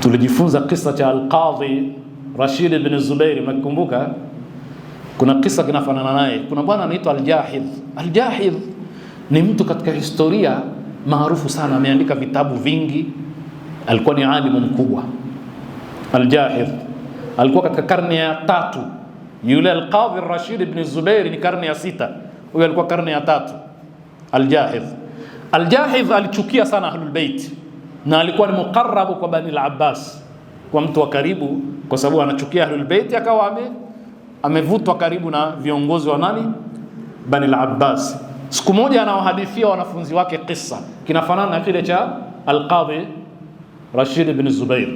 tulijifunza kisa cha Al-Qadhi Rashid ibn Zubair. Mnakumbuka kuna kisa kinafanana naye. Kuna bwana anaitwa Al-Jahidh. Al-Jahidh ni mtu katika historia maarufu sana, ameandika vitabu vingi, alikuwa ni alimu mkubwa. Al-Jahidh alikuwa katika karne ya 3. Yule Al-Qadhi Rashid ibn Zubair ni karne ya 6, huyo alikuwa karne ya 3. Al-Jahidh alichukia sana Ahlul Bait na alikuwa ni muqarrabu kwa Bani al-Abbas, kwa mtu wa karibu, kwa sababu anachukia Ahlul Bait, akawa amevutwa karibu na viongozi wa nani? Bani al-Abbas. Siku moja anawahadithia wanafunzi wake kisa kinafanana na kile cha Al-Qadhi Rashid ibn Zubair.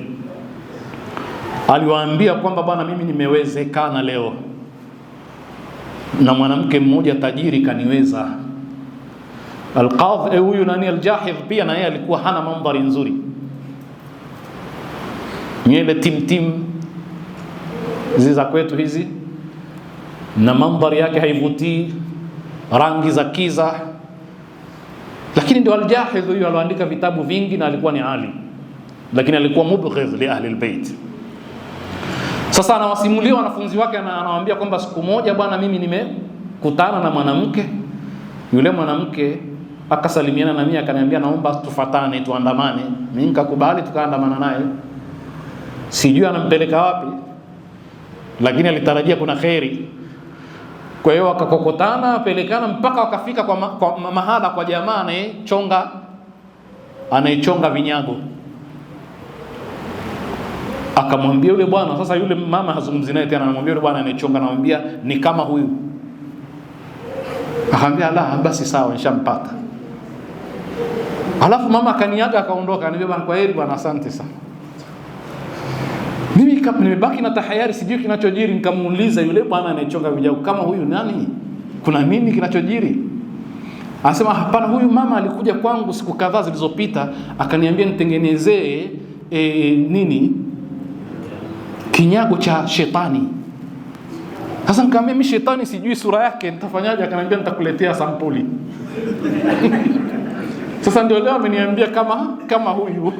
Aliwaambia kwamba bwana, mimi nimewezekana leo na mwanamke mmoja tajiri kaniweza. Al-Qadhi huyu nani, Al-Jahidh pia na yeye alikuwa hana mandhari nzuri, nywele timtim za kwetu hizi, na mandhari yake haivutii, rangi za kiza. Lakini ndio Al-Jahidh huyu aliandika vitabu vingi na alikuwa ni alim, lakini alikuwa mubghidh li ahli al-bait. Sasa anawasimulia wanafunzi wake na anawaambia kwamba siku moja bwana, mimi nimekutana na mwanamke. Yule mwanamke akasalimiana na mimi, akaniambia naomba tufatane, tuandamane. Mimi nikakubali, tukaandamana naye. Sijui anampeleka wapi, lakini alitarajia kuna khairi. Kwa hiyo wakakokotana, pelekana mpaka wakafika kwa mahala kwa jamaa anayechonga vinyago. Akamwambia yule bwana, sasa yule mama hazungumzi naye tena, anamwambia yule bwana anayechonga, anamwambia ni kama huyu. Akamwambia la, basi sawa, nishampata. Alafu mama akaniaga akaondoka, ananiambia bwana, kwa heri bwana, asante sana. Mimi nimebaki na tahayari, sijui kinachojiri. Nikamuuliza yule bwana anayechonga vinyago, kama huyu nani, kuna nini kinachojiri? Anasema hapana, huyu mama alikuja kwangu siku kadhaa zilizopita, akaniambia nitengenezee kinyago cha shetani. Sasa nikamwambia mimi shetani sijui sura yake, nitafanyaje? Akaniambia nitakuletea sampuli. Sasa ndio leo ameniambia kama huyu.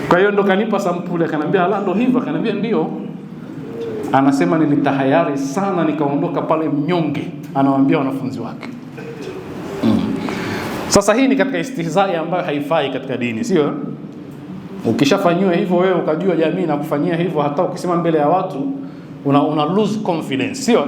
Kwa hiyo ndo kanipa sampuli, akaniambia ala, ndo hivyo. Akaniambia ndio. Anasema nilitahayari sana, nikaondoka pale mnyonge, anawaambia wanafunzi wake. Sasa hii ni katika istihzai ambayo haifai katika dini, sio? Ukishafanywa hivyo wewe ukajua jamii na kufanyia hivyo, hata ukisema mbele ya watu una lose confidence, sio?